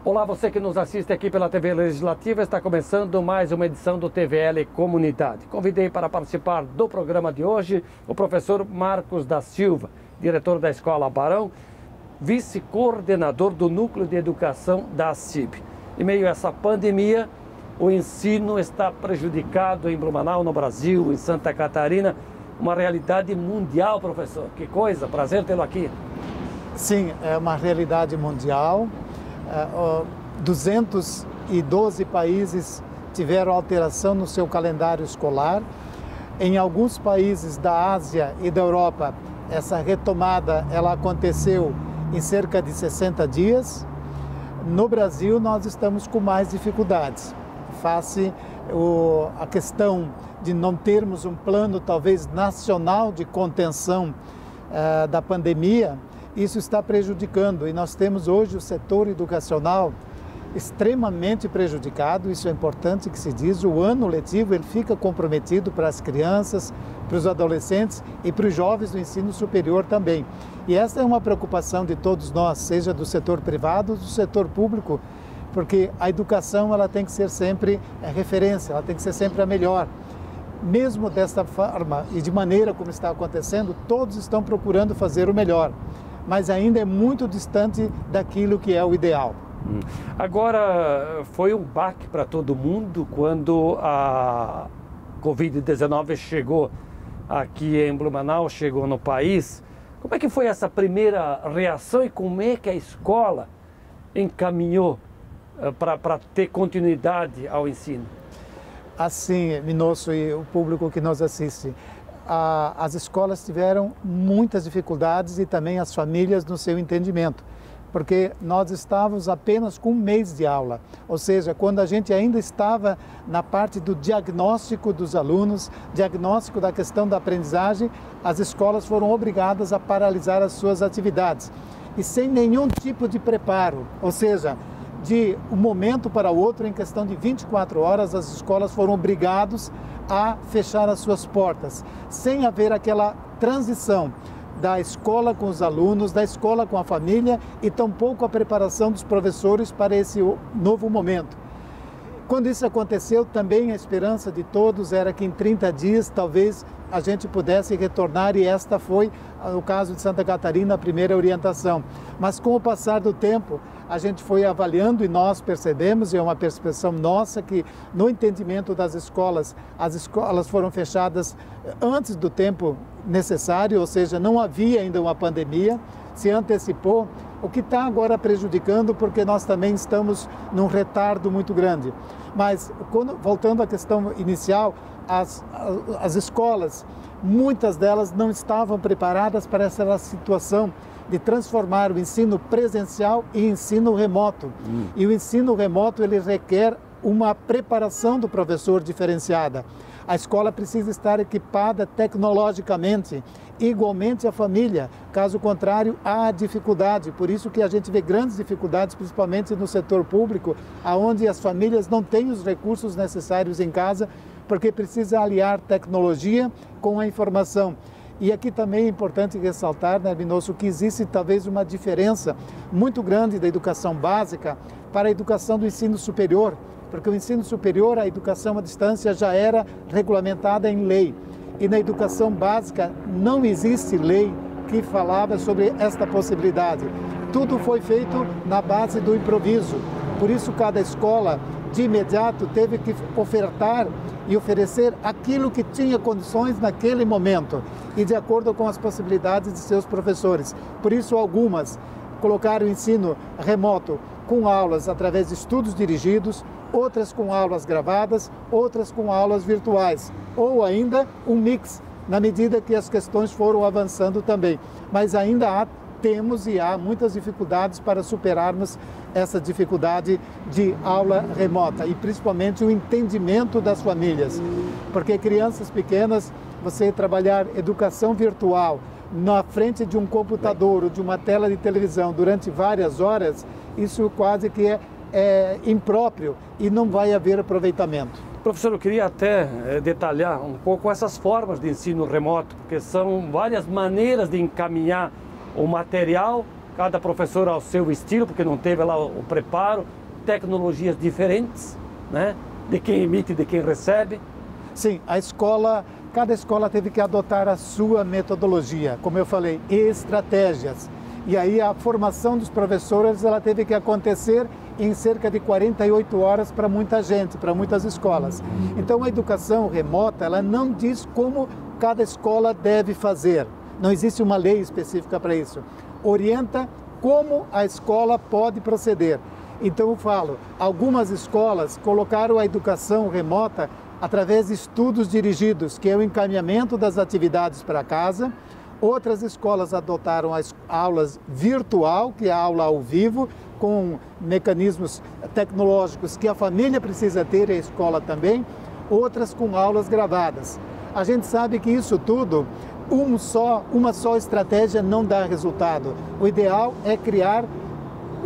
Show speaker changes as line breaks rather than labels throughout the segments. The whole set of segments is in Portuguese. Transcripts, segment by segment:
Olá, você que nos assiste aqui pela TV Legislativa, está começando mais uma edição do TVL Comunidade. Convidei para participar do programa de hoje o professor Marcos da Silva, diretor da Escola Barão, vice-coordenador do Núcleo de Educação da CIB. Em meio a essa pandemia, o ensino está prejudicado em Blumenau, no Brasil, em Santa Catarina, uma realidade mundial, professor. Que coisa, prazer tê-lo aqui.
Sim, é uma realidade mundial. 212 países tiveram alteração no seu calendário escolar. Em alguns países da Ásia e da Europa, essa retomada ela aconteceu em cerca de 60 dias. No Brasil, nós estamos com mais dificuldades. Face a questão de não termos um plano, talvez, nacional de contenção da pandemia, isso está prejudicando, e nós temos hoje o setor educacional extremamente prejudicado. Isso é importante que se diz. O ano letivo ele fica comprometido para as crianças, para os adolescentes e para os jovens do ensino superior também. E essa é uma preocupação de todos nós, seja do setor privado ou do setor público, porque a educação ela tem que ser sempre referência, ela tem que ser sempre a melhor. Mesmo desta forma e de maneira como está acontecendo, todos estão procurando fazer o melhor, mas ainda é muito distante daquilo que é o ideal.
Agora, foi um baque para todo mundo quando a Covid-19 chegou aqui em Blumenau, chegou no país. Como é que foi essa primeira reação e como é que a escola encaminhou para ter continuidade ao ensino?
Assim, Minosso e o público que nos assiste, as escolas tiveram muitas dificuldades e também as famílias no seu entendimento, porque nós estávamos apenas com um mês de aula, ou seja, quando a gente ainda estava na parte do diagnóstico dos alunos, diagnóstico da questão da aprendizagem, as escolas foram obrigadas a paralisar as suas atividades e sem nenhum tipo de preparo, ou seja, de um momento para o outro, em questão de 24 horas, as escolas foram obrigadas a fechar as suas portas, sem haver aquela transição da escola com os alunos, da escola com a família e tampouco a preparação dos professores para esse novo momento. Quando isso aconteceu, também a esperança de todos era que em 30 dias talvez a gente pudesse retornar, e esta foi, no caso de Santa Catarina, a primeira orientação. Mas com o passar do tempo, a gente foi avaliando e nós percebemos, e é uma percepção nossa, que no entendimento das escolas, as escolas foram fechadas antes do tempo necessário, ou seja, não havia ainda uma pandemia, se antecipou, o que está agora prejudicando, porque nós também estamos num retardo muito grande. Mas, voltando à questão inicial, as escolas, muitas delas não estavam preparadas para essa situação de transformar o ensino presencial em ensino remoto. E o ensino remoto ele requer uma preparação do professor diferenciada. A escola precisa estar equipada tecnologicamente, igualmente a família. Caso contrário, há dificuldade. Por isso que a gente vê grandes dificuldades, principalmente no setor público, onde as famílias não têm os recursos necessários em casa, porque precisa aliar tecnologia com a informação. E aqui também é importante ressaltar, né, Minosso, que existe talvez uma diferença muito grande da educação básica para a educação do ensino superior, porque o ensino superior, a educação à distância já era regulamentada em lei. E na educação básica não existe lei que falava sobre esta possibilidade. Tudo foi feito na base do improviso. Por isso, cada escola, de imediato, teve que ofertar e oferecer aquilo que tinha condições naquele momento e de acordo com as possibilidades de seus professores. Por isso, algumas colocaram o ensino remoto com aulas através de estudos dirigidos, outras com aulas gravadas, outras com aulas virtuais, ou ainda um mix, na medida que as questões foram avançando também. Mas ainda temos e há muitas dificuldades para superarmos essa dificuldade de aula remota e principalmente o entendimento das famílias, porque crianças pequenas, você trabalhar educação virtual na frente de um computador ou de uma tela de televisão durante várias horas, isso quase que é impróprio e não vai haver aproveitamento.
Professor, eu queria até detalhar um pouco essas formas de ensino remoto, porque são várias maneiras de encaminhar o material cada professor ao seu estilo, porque não teve lá o preparo, tecnologias diferentes, né? De quem emite e de quem recebe.
Sim, cada escola teve que adotar a sua metodologia, como eu falei, e estratégias. E aí a formação dos professores ela teve que acontecer em cerca de 48 horas para muita gente, para muitas escolas. Então a educação remota, ela não diz como cada escola deve fazer. Não existe uma lei específica para isso. Orienta como a escola pode proceder. Então eu falo, algumas escolas colocaram a educação remota através de estudos dirigidos, que é o encaminhamento das atividades para casa. Outras escolas adotaram as aulas virtual, que é a aula ao vivo, com mecanismos tecnológicos que a família precisa ter e a escola também. Outras com aulas gravadas. A gente sabe que isso tudo, uma só estratégia não dá resultado. O ideal é criar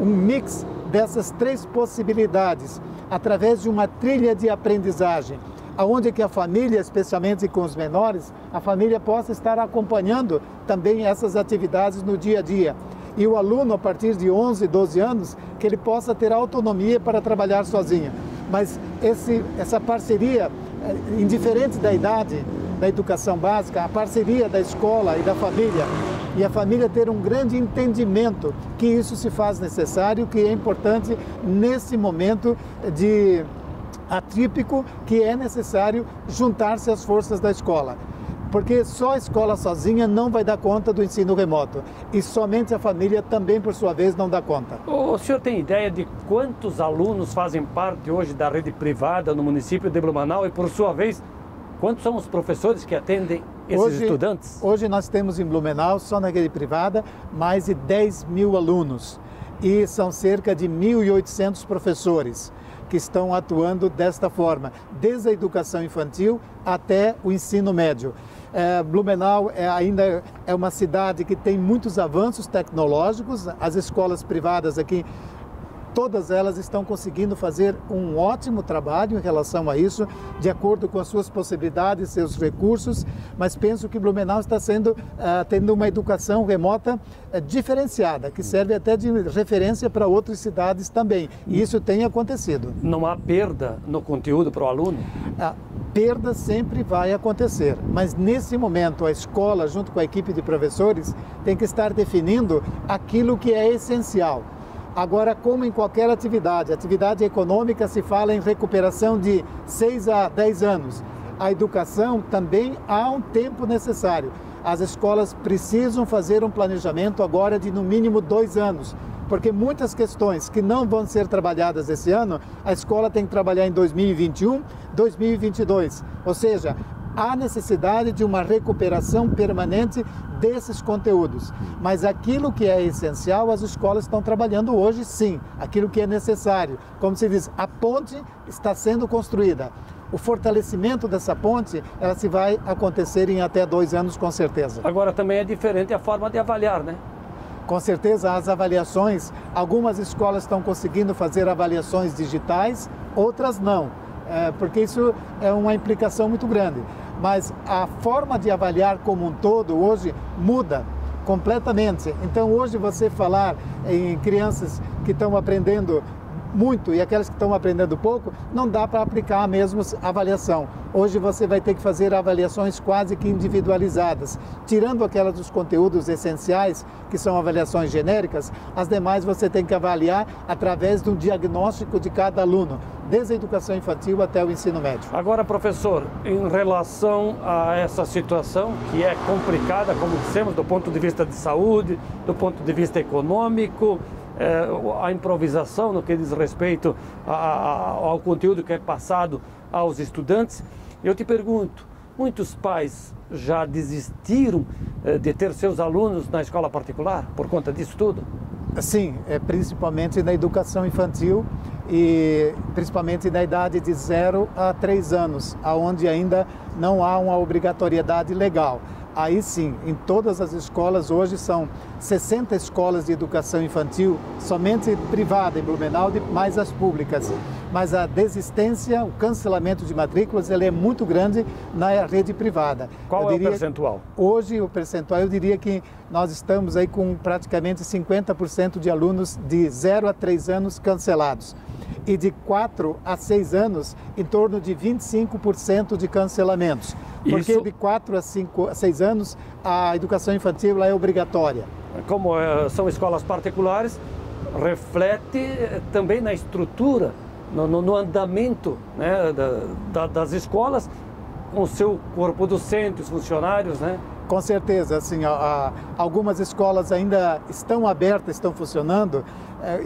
um mix dessas três possibilidades, através de uma trilha de aprendizagem, aonde que a família, especialmente com os menores, a família possa estar acompanhando também essas atividades no dia a dia. E o aluno, a partir de 11, 12 anos, que ele possa ter autonomia para trabalhar sozinho. Mas essa parceria, indiferente da idade da educação básica, a parceria da escola e da família, e a família ter um grande entendimento que isso se faz necessário, que é importante nesse momento atípico, que é necessário juntar-se às forças da escola. Porque só a escola sozinha não vai dar conta do ensino remoto. E somente a família também, por sua vez, não dá conta.
O senhor tem ideia de quantos alunos fazem parte hoje da rede privada no município de Blumenau? E, por sua vez, quantos são os professores que atendem esses estudantes?
Hoje nós temos em Blumenau, só na rede privada, mais de 10 mil alunos. E são cerca de 1.800 professores que estão atuando desta forma, desde a educação infantil até o ensino médio. Blumenau ainda é uma cidade que tem muitos avanços tecnológicos. As escolas privadas aqui, todas elas estão conseguindo fazer um ótimo trabalho em relação a isso, de acordo com as suas possibilidades, seus recursos, mas penso que Blumenau está tendo uma educação remota diferenciada, que serve até de referência para outras cidades também, e isso tem acontecido.
Não há perda no conteúdo para o aluno?
A perda sempre vai acontecer, mas nesse momento a escola, junto com a equipe de professores, tem que estar definindo aquilo que é essencial. Agora, como em qualquer atividade econômica se fala em recuperação de 6 a 10 anos. A educação também há um tempo necessário. As escolas precisam fazer um planejamento agora de no mínimo 2 anos, porque muitas questões que não vão ser trabalhadas esse ano, a escola tem que trabalhar em 2021, 2022. Ou seja, há necessidade de uma recuperação permanente desses conteúdos. Mas aquilo que é essencial, as escolas estão trabalhando hoje, sim. Aquilo que é necessário. Como se diz, a ponte está sendo construída. O fortalecimento dessa ponte, ela se vai acontecer em até 2 anos, com certeza.
Agora também é diferente a forma de avaliar, né?
Com certeza, as avaliações, algumas escolas estão conseguindo fazer avaliações digitais, outras não. Porque isso é uma implicação muito grande. Mas a forma de avaliar como um todo hoje muda completamente. Então hoje você falar em crianças que estão aprendendo muito e aquelas que estão aprendendo pouco, não dá para aplicar a mesma avaliação. Hoje você vai ter que fazer avaliações quase que individualizadas, tirando aquelas dos conteúdos essenciais, que são avaliações genéricas, as demais você tem que avaliar através do diagnóstico de cada aluno, desde a educação infantil até o ensino médio.
Agora, professor, em relação a essa situação, que é complicada, como dissemos, do ponto de vista de saúde, do ponto de vista econômico, a improvisação no que diz respeito ao conteúdo que é passado aos estudantes, eu te pergunto, muitos pais já desistiram de ter seus alunos na escola particular por conta disso tudo?
Sim, principalmente na educação infantil e principalmente na idade de 0 a 3 anos, onde ainda não há uma obrigatoriedade legal. aí sim, em todas as escolas, hoje são 60 escolas de educação infantil, somente privada em Blumenau, mais as públicas. Mas a desistência, o cancelamento de matrículas, ele é muito grande na rede privada.
Qual é o percentual?
Hoje, o percentual, eu diria que nós estamos aí com praticamente 50% de alunos de 0 a 3 anos cancelados. E de 4 a 6 anos, em torno de 25% de cancelamentos. Porque de 4 a 6 anos, a educação infantil é obrigatória.
Como são escolas particulares, reflete também na estrutura, no andamento, né, das escolas, com o seu corpo docente, os funcionários, né?
Com certeza, assim, algumas escolas ainda estão abertas, estão funcionando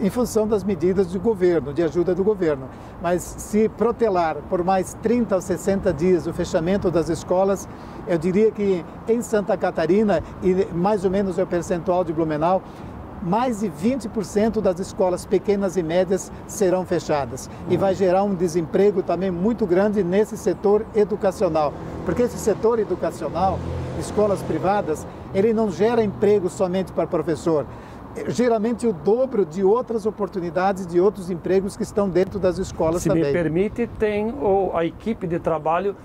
em função das medidas do governo, de ajuda do governo. Mas se protelar por mais 30 ou 60 dias o fechamento das escolas, eu diria que em Santa Catarina, e mais ou menos é o percentual de Blumenau, mais de 20% das escolas pequenas e médias serão fechadas. E vai gerar um desemprego também muito grande nesse setor educacional. Porque esse setor educacional, escolas privadas, ele não gera emprego somente para professor. Geralmente o dobro de outras oportunidades, de outros empregos que estão dentro das escolas também.
Se me permite, tem a equipe de trabalho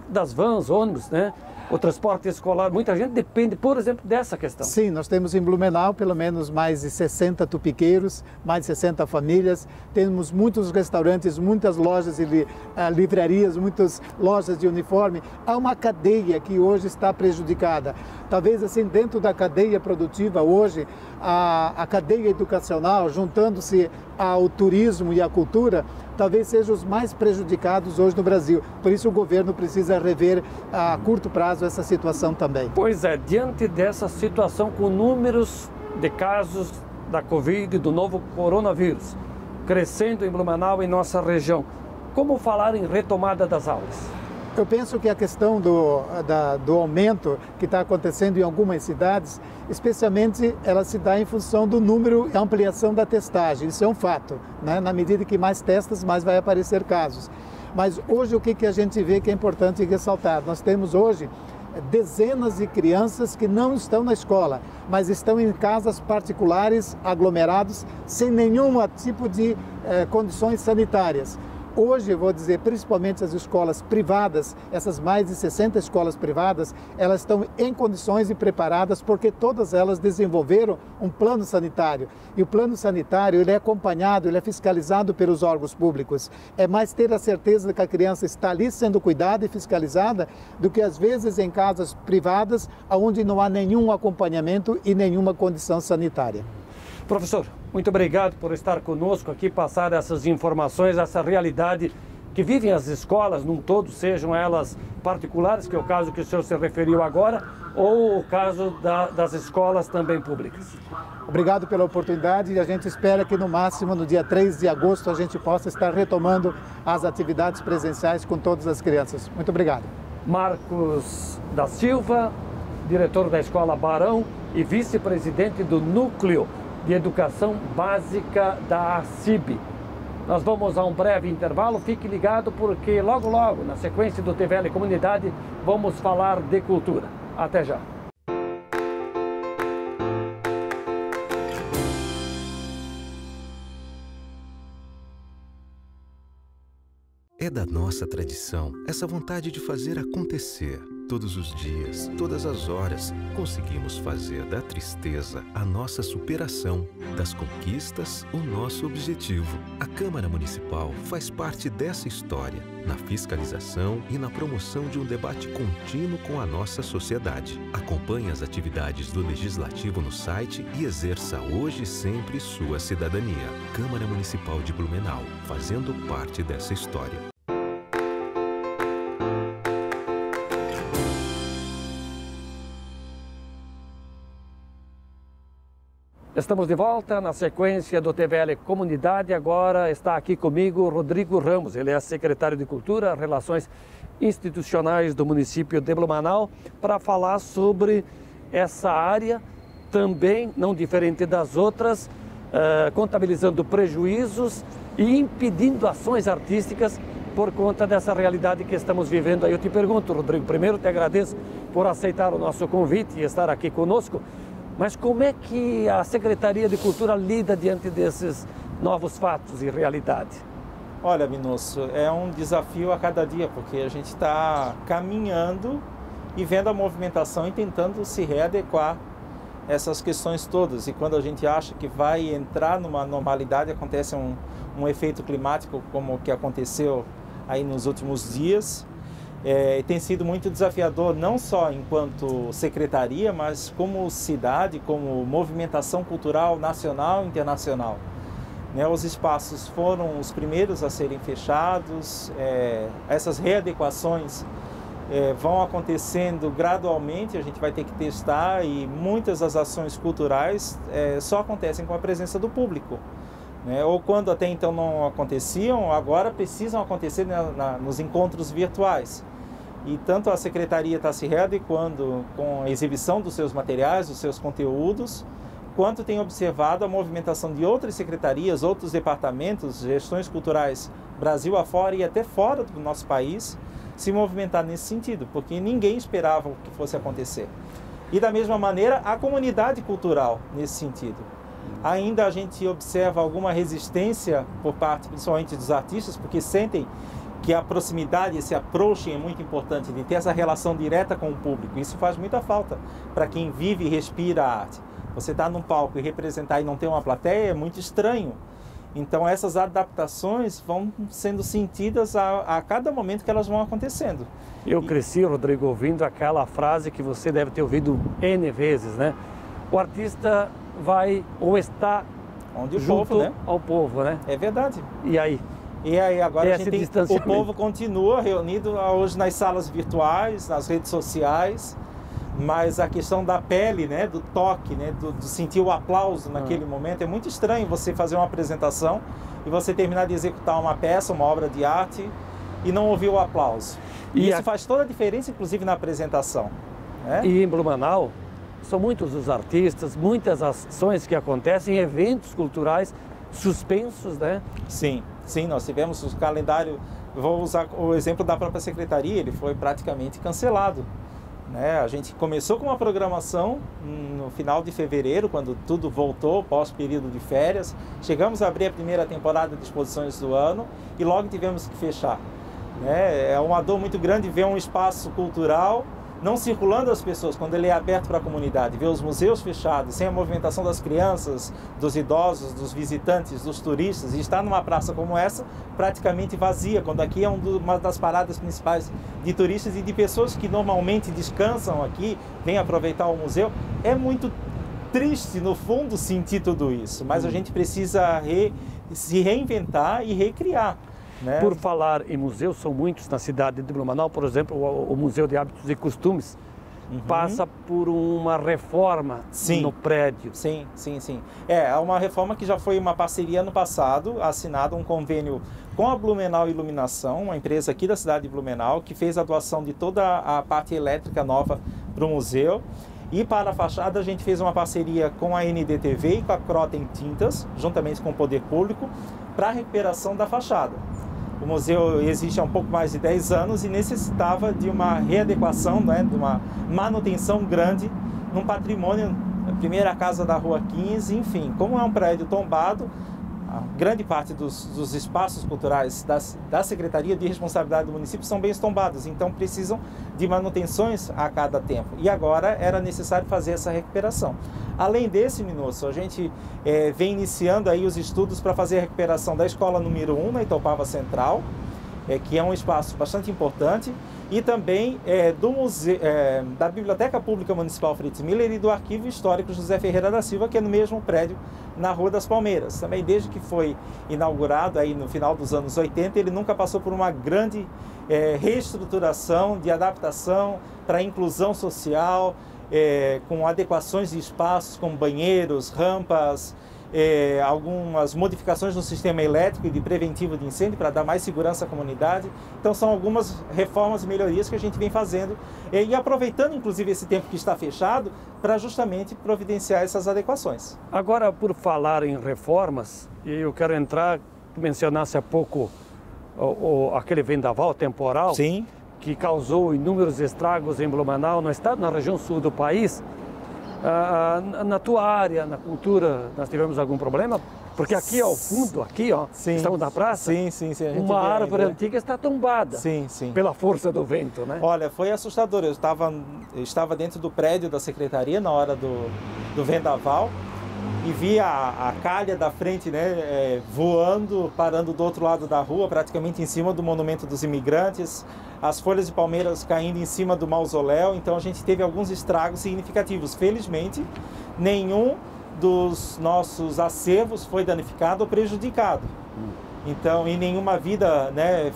das vans, ônibus, né? O transporte escolar, muita gente depende, por exemplo, dessa questão.
Sim, nós temos em Blumenau pelo menos mais de 60 tupiqueiros, mais de 60 famílias, temos muitos restaurantes, muitas lojas e livrarias, muitas lojas de uniforme. Há uma cadeia que hoje está prejudicada. Talvez assim, dentro da cadeia produtiva hoje, a cadeia educacional, juntando-se ao turismo e à cultura, talvez sejam os mais prejudicados hoje no Brasil. Por isso o governo precisa rever a curto prazo essa situação também.
Pois é, diante dessa situação com números de casos da Covid, do novo coronavírus, crescendo em Blumenau, em nossa região, como falar em retomada das aulas?
Eu penso que a questão do aumento que está acontecendo em algumas cidades, especialmente ela se dá em função do número e ampliação da testagem. Isso é um fato, né? Na medida que mais testas, mais vai aparecer casos. Mas hoje o que a gente vê que é importante ressaltar? Nós temos hoje dezenas de crianças que não estão na escola, mas estão em casas particulares, aglomerados, sem nenhum tipo de condições sanitárias. Hoje, eu vou dizer, principalmente as escolas privadas, essas mais de 60 escolas privadas, elas estão em condições e preparadas porque todas elas desenvolveram um plano sanitário. E o plano sanitário, ele é acompanhado, ele é fiscalizado pelos órgãos públicos. É mais ter a certeza de que a criança está ali sendo cuidada e fiscalizada do que, às vezes, em casas privadas, onde não há nenhum acompanhamento e nenhuma condição sanitária.
Professor, muito obrigado por estar conosco aqui, passar essas informações, essa realidade que vivem as escolas num todo, sejam elas particulares, que é o caso que o senhor se referiu agora, ou o caso das escolas também públicas.
Obrigado pela oportunidade e a gente espera que no máximo no dia 3 de agosto a gente possa estar retomando as atividades presenciais com todas as crianças. Muito obrigado.
Marcos da Silva, diretor da Escola Barão e vice-presidente do Núcleo de Educação Básica da ACIB. Nós vamos a um breve intervalo, fique ligado porque logo, na sequência do TVL Comunidade, vamos falar de cultura. Até já.
É da nossa tradição essa vontade de fazer acontecer. Todos os dias, todas as horas, conseguimos fazer da tristeza a nossa superação, das conquistas o nosso objetivo. A Câmara Municipal faz parte dessa história, na fiscalização e na promoção de um debate contínuo com a nossa sociedade. Acompanhe as atividades do Legislativo no site e exerça hoje e sempre sua cidadania. Câmara Municipal de Blumenau, fazendo parte dessa história.
Estamos de volta na sequência do TVL Comunidade. Agora está aqui comigo Rodrigo Ramos. Ele é secretário de Cultura, Relações Institucionais do município de Blumenau, para falar sobre essa área, também não diferente das outras, contabilizando prejuízos e impedindo ações artísticas por conta dessa realidade que estamos vivendo aí. Eu te pergunto, Rodrigo, primeiro te agradeço por aceitar o nosso convite e estar aqui conosco, mas como é que a Secretaria de Cultura lida diante desses novos fatos e realidade?
Olha, Minosso, é um desafio a cada dia, porque a gente está caminhando e vendo a movimentação e tentando se readequar a essas questões todas. E quando a gente acha que vai entrar numa normalidade, acontece um efeito climático como o que aconteceu aí nos últimos dias. Tem sido muito desafiador, não só enquanto secretaria, mas como cidade, como movimentação cultural nacional e internacional. Os espaços foram os primeiros a serem fechados, essas readequações vão acontecendo gradualmente, a gente vai ter que testar, e muitas das ações culturais só acontecem com a presença do público. Ou quando até então não aconteciam, agora precisam acontecer nos encontros virtuais. E tanto a Secretaria está se readequando com a exibição dos seus materiais, dos seus conteúdos, quanto tem observado a movimentação de outras secretarias, outros departamentos, gestões culturais Brasil afora e até fora do nosso país, se movimentar nesse sentido, porque ninguém esperava o que fosse acontecer. E da mesma maneira, a comunidade cultural nesse sentido. Ainda a gente observa alguma resistência por parte, principalmente dos artistas, porque sentem que a proximidade, esse approaching é muito importante, de ter essa relação direta com o público. Isso faz muita falta para quem vive e respira a arte. Você estar num palco e representar e não ter uma plateia é muito estranho. Então essas adaptações vão sendo sentidas a cada momento que elas vão acontecendo.
Eu cresci, Rodrigo, ouvindo aquela frase que você deve ter ouvido N vezes, né? O artista vai ou está
onde
junto
o povo, né?
ao povo, né?
É verdade.
E aí?
E aí agora a gente o povo continua reunido hoje nas salas virtuais, nas redes sociais, mas a questão da pele, né, do toque, né, do sentir o aplauso naquele momento, é muito estranho você fazer uma apresentação e você terminar de executar uma peça, uma obra de arte e não ouvir o aplauso. E isso faz toda a diferença, inclusive na apresentação. Né?
E em Blumenau, são muitos os artistas, muitas ações que acontecem, eventos culturais suspensos, né?
Sim, nós tivemos o calendário, vou usar o exemplo da própria secretaria, ele foi praticamente cancelado. A gente começou com uma programação no final de fevereiro, quando tudo voltou, pós-período de férias. Chegamos a abrir a primeira temporada de exposições do ano e logo tivemos que fechar. É uma dor muito grande ver um espaço cultural não circulando as pessoas, quando ele é aberto para a comunidade, ver os museus fechados, sem a movimentação das crianças, dos idosos, dos visitantes, dos turistas, e estar numa praça como essa, praticamente vazia, quando aqui é uma das paradas principais de turistas e de pessoas que normalmente descansam aqui, vêm aproveitar o museu. É muito triste, no fundo, sentir tudo isso, mas a gente precisa se reinventar e recriar.
Por falar em museus, são muitos na cidade de Blumenau, por exemplo, o Museu de Hábitos e Costumes passa por uma reforma no prédio.
Sim. É uma reforma que já foi uma parceria ano passado, assinado um convênio com a Blumenau Iluminação, uma empresa aqui da cidade de Blumenau, que fez a doação de toda a parte elétrica nova para o museu. E para a fachada a gente fez uma parceria com a NDTV e com a Croten Tintas, juntamente com o Poder Público, para a recuperação da fachada. O museu existe há um pouco mais de 10 anos e necessitava de uma readequação, de uma manutenção grande num patrimônio, a primeira casa da Rua 15, enfim. Como é um prédio tombado, a grande parte dos espaços culturais da Secretaria de Responsabilidade do município são bens tombados, então precisam de manutenções a cada tempo. E agora era necessário fazer essa recuperação. Além desse, Minosso, a gente vem iniciando aí os estudos para fazer a recuperação da Escola número 1 na Itaupava Central, que é um espaço bastante importante, e também do museu, da Biblioteca Pública Municipal Fritz Miller e do Arquivo Histórico José Ferreira da Silva, que é no mesmo prédio na Rua das Palmeiras. Também desde que foi inaugurado aí no final dos anos 80, ele nunca passou por uma grande reestruturação, de adaptação para a inclusão social, com adequações de espaços como banheiros, rampas, algumas modificações no sistema elétrico e de preventivo de incêndio para dar mais segurança à comunidade. Então são algumas reformas e melhorias que a gente vem fazendo e aproveitando inclusive esse tempo que está fechado para justamente providenciar essas adequações.
Agora, por falar em reformas, eu quero entrar, tu mencionasse há pouco aquele vendaval temporal.
Sim.
Que causou inúmeros estragos em Blumenau, no estado, na região sul do país. Na tua área, na cultura, nós tivemos algum problema? Porque aqui ao fundo, aqui, ó,
sim,
estamos na praça,
sim,
uma árvore antiga está tombada pela força do vento, né?
Olha, foi assustador. Eu estava dentro do prédio da secretaria na hora do vendaval e vi a calha da frente, né, voando, parando do outro lado da rua, praticamente em cima do Monumento dos Imigrantes, as folhas de palmeiras caindo em cima do mausoléu. Então a gente teve alguns estragos significativos. Felizmente, nenhum dos nossos acervos foi danificado ou prejudicado. Então, em nenhuma vida, né,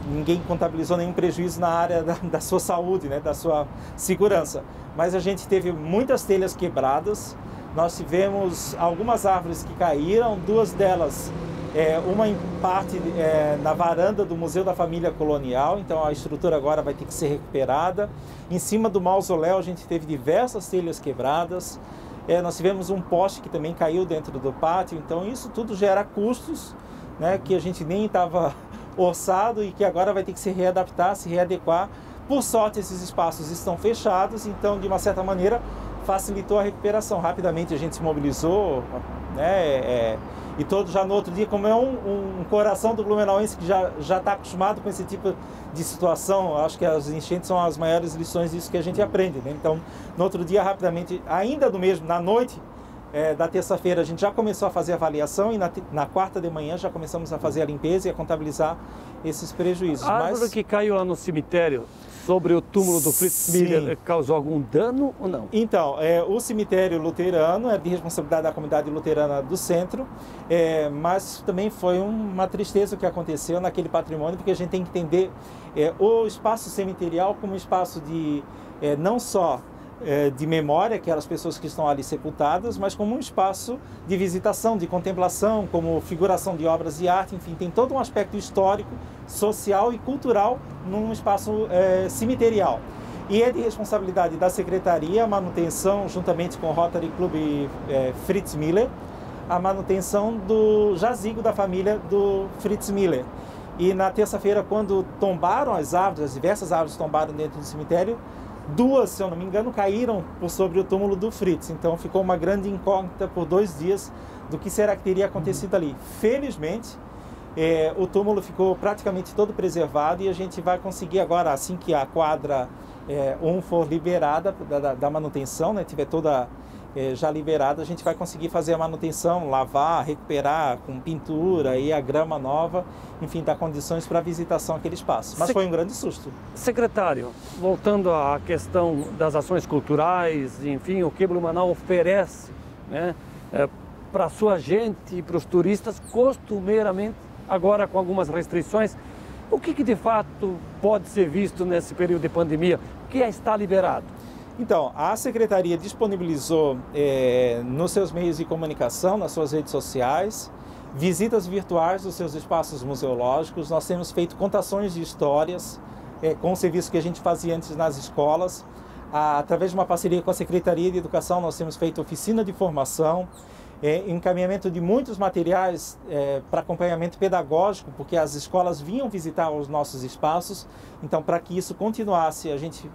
ninguém contabilizou nenhum prejuízo na área da sua saúde, né, da sua segurança. Mas a gente teve muitas telhas quebradas. Nós tivemos algumas árvores que caíram, duas delas, uma em parte na varanda do Museu da Família Colonial, então a estrutura agora vai ter que ser recuperada. Em cima do mausoléu a gente teve diversas telhas quebradas, nós tivemos um poste que também caiu dentro do pátio, então isso tudo gera custos, né, que a gente nem estava orçado e que agora vai ter que se readaptar, se readequar. Por sorte esses espaços estão fechados, então de uma certa maneira facilitou a recuperação. Rapidamente a gente se mobilizou, né, e todo já no outro dia, como é um coração do blumenauense que já está acostumado com esse tipo de situação, acho que as enchentes são as maiores lições disso que a gente aprende, né? Então, no outro dia, rapidamente, ainda do mesmo, na noite da terça-feira, a gente já começou a fazer a avaliação e na quarta de manhã já começamos a fazer a limpeza e a contabilizar esses prejuízos.
A árvore que caiu lá no cemitério, sobre o túmulo do Fritz Miller, causou algum dano ou não?
Então, o cemitério luterano é de responsabilidade da comunidade luterana do centro, mas também foi uma tristeza o que aconteceu naquele patrimônio, porque a gente tem que entender o espaço cemiterial como um espaço de não só de memória, aquelas pessoas que estão ali sepultadas, mas como um espaço de visitação, de contemplação, como figuração de obras de arte, enfim, tem todo um aspecto histórico, social e cultural num espaço cemiterial. E é de responsabilidade da Secretaria a manutenção, juntamente com o Rotary Club Fritz Miller, a manutenção do jazigo da família do Fritz Miller. E na terça-feira, quando tombaram as árvores, as diversas árvores tombaram dentro do cemitério, duas, se eu não me engano, caíram por sobre o túmulo do Fritz. Então ficou uma grande incógnita por 2 dias do que será que teria acontecido ali. Felizmente, o túmulo ficou praticamente todo preservado e a gente vai conseguir agora, assim que a quadra 1 for liberada da manutenção, né, tiver toda já liberada, a gente vai conseguir fazer a manutenção, lavar, recuperar com pintura e a grama nova, enfim, dar condições para a visitação àquele espaço. Mas foi um grande susto.
Secretário, voltando à questão das ações culturais, enfim, o que Blumenau oferece, né, para a sua gente e para os turistas, costumeiramente, agora com algumas restrições, o que de fato pode ser visto nesse período de pandemia? O que está liberado?
Então, a Secretaria disponibilizou nos seus meios de comunicação, nas suas redes sociais, visitas virtuais dos seus espaços museológicos. Nós temos feito contações de histórias com o serviço que a gente fazia antes nas escolas. Através de uma parceria com a Secretaria de Educação, nós temos feito oficina de formação, encaminhamento de muitos materiais para acompanhamento pedagógico, porque as escolas vinham visitar os nossos espaços. Então, para que isso continuasse, a gente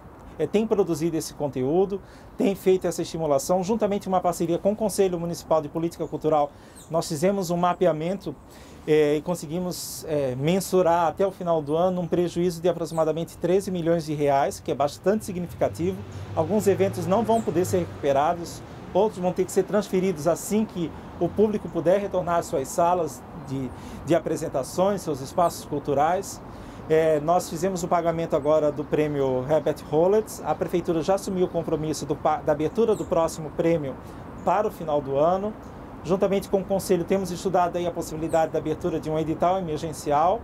tem produzido esse conteúdo, tem feito essa estimulação, juntamente uma parceria com o Conselho Municipal de Política Cultural. Nós fizemos um mapeamento e conseguimos mensurar até o final do ano um prejuízo de aproximadamente 13 milhões de reais, que é bastante significativo. Alguns eventos não vão poder ser recuperados, outros vão ter que ser transferidos assim que o público puder retornar às suas salas de apresentações, seus espaços culturais. Nós fizemos o pagamento agora do prêmio Herbert Hollitz. A Prefeitura já assumiu o compromisso da abertura do próximo prêmio para o final do ano. Juntamente com o Conselho, temos estudado aí a possibilidade da abertura de um edital emergencial.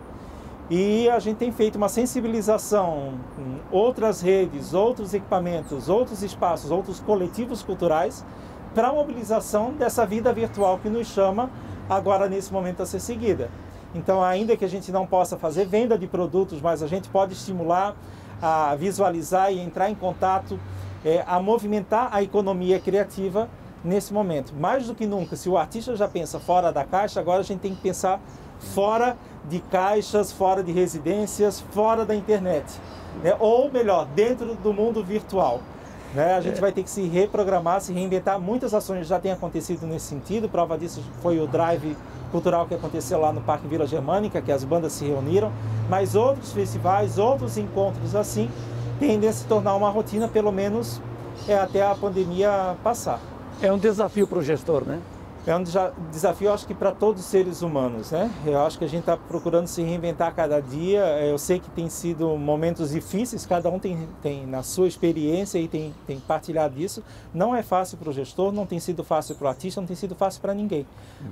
E a gente tem feito uma sensibilização com outras redes, outros equipamentos, outros espaços, outros coletivos culturais para a mobilização dessa vida virtual que nos chama agora nesse momento a ser seguida. Então, ainda que a gente não possa fazer venda de produtos, mas a gente pode estimular a visualizar e entrar em contato, a movimentar a economia criativa nesse momento. Mais do que nunca, se o artista já pensa fora da caixa, agora a gente tem que pensar fora de caixas, fora de residências, fora da internet, né? Ou melhor, dentro do mundo virtual. Né? A gente vai ter que se reprogramar, se reinventar. Muitas ações já têm acontecido nesse sentido. Prova disso foi o Drive Cultural que aconteceu lá no Parque Vila Germânica, que as bandas se reuniram. Mas outros festivais, outros encontros assim, tendem a se tornar uma rotina, pelo menos até a pandemia passar.
É um desafio para o gestor, né?
É um desafio, acho que para todos os seres humanos, né? Eu acho que a gente está procurando se reinventar a cada dia. Eu sei que tem sido momentos difíceis, cada um tem na sua experiência e tem partilhado isso. Não é fácil para o gestor, não tem sido fácil para o artista, não tem sido fácil para ninguém.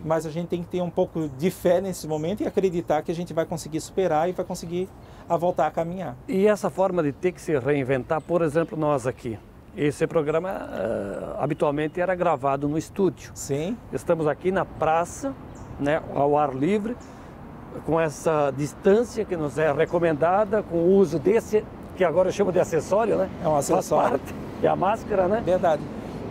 Mas a gente tem que ter um pouco de fé nesse momento e acreditar que a gente vai conseguir superar e vai conseguir voltar a caminhar.
E essa forma de ter que se reinventar, por exemplo, nós aqui. Esse programa habitualmente era gravado no estúdio.
Sim.
Estamos aqui na praça, né, ao ar livre, com essa distância que nos é recomendada, com o uso desse, que agora eu chamo de acessório, né?
É um acessório.
Faz parte, é a máscara, né?
Verdade.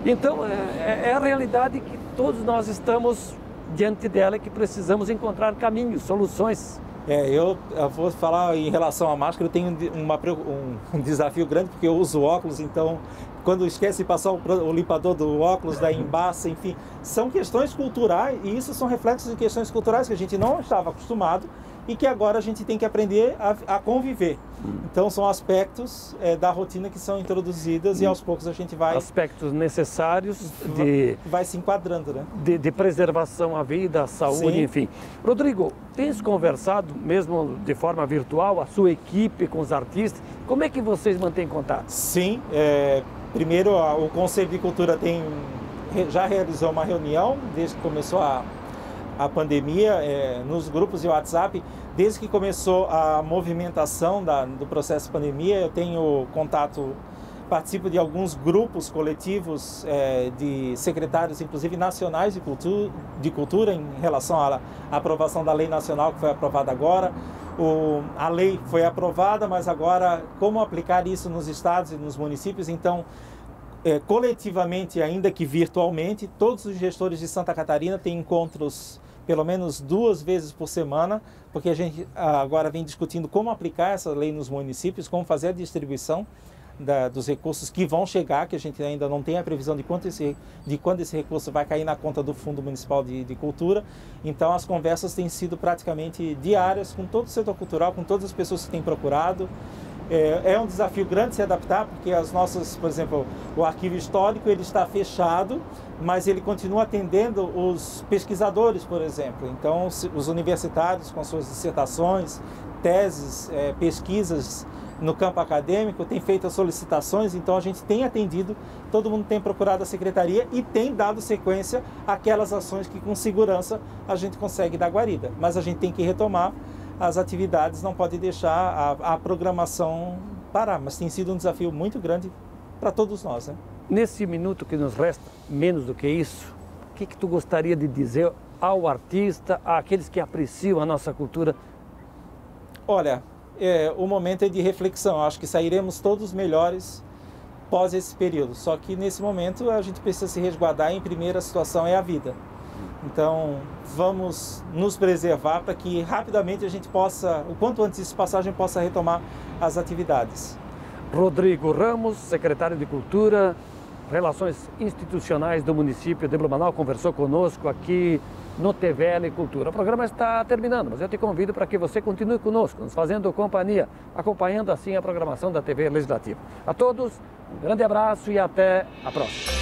Então, é a realidade que todos nós estamos diante dela e que precisamos encontrar caminhos, soluções.
Eu vou falar em relação à máscara, eu tenho um desafio grande, porque eu uso óculos, então quando esquece de passar o limpador do óculos, daí embaça, enfim, são questões culturais, e isso são reflexos de questões culturais que a gente não estava acostumado e que agora a gente tem que aprender a conviver. Então são aspectos da rotina que são introduzidas e aos poucos a gente vai...
Aspectos necessários
vai se enquadrando, né?
De preservação à vida, à saúde,
Sim.
Enfim. Rodrigo, tens conversado, mesmo de forma virtual, a sua equipe com os artistas? Como é que vocês mantêm contato?
Sim, primeiro o Conselho de Cultura já realizou uma reunião desde que começou a pandemia, nos grupos de WhatsApp. Desde que começou a movimentação do processo de pandemia, eu tenho contato, participo de alguns grupos coletivos de secretários, inclusive nacionais de cultura, em relação à aprovação da lei nacional que foi aprovada agora. A lei foi aprovada, mas agora como aplicar isso nos estados e nos municípios? Então, coletivamente, ainda que virtualmente, todos os gestores de Santa Catarina têm encontros pelo menos 2 vezes por semana, porque a gente agora vem discutindo como aplicar essa lei nos municípios, como fazer a distribuição dos recursos que vão chegar, que a gente ainda não tem a previsão de quando esse recurso vai cair na conta do Fundo Municipal de Cultura. Então as conversas têm sido praticamente diárias com todo o setor cultural, com todas as pessoas que têm procurado. É um desafio grande se adaptar, porque por exemplo, o arquivo histórico ele está fechado, mas ele continua atendendo os pesquisadores, por exemplo. Então, os universitários com suas dissertações, teses, pesquisas no campo acadêmico, têm feito as solicitações, então a gente tem atendido, todo mundo tem procurado a secretaria e tem dado sequência àquelas ações que com segurança a gente consegue dar guarida. Mas a gente tem que retomar as atividades, não pode deixar a programação parar, mas tem sido um desafio muito grande para todos nós, né?
Nesse minuto que nos resta, menos do que isso, o que tu gostaria de dizer ao artista, àqueles que apreciam a nossa cultura?
Olha, o momento é de reflexão. Acho que sairemos todos melhores pós esse período. Só que nesse momento a gente precisa se resguardar. Em primeira situação é a vida. Então vamos nos preservar para que rapidamente a gente possa, o quanto antes disso passar, a gente possa retomar as atividades.
Rodrigo Ramos, secretário de Cultura, Relações Institucionais do município de Blumenau, conversou conosco aqui no TVL Cultura. O programa está terminando, mas eu te convido para que você continue conosco, nos fazendo companhia, acompanhando assim a programação da TV Legislativa. A todos, um grande abraço e até a próxima.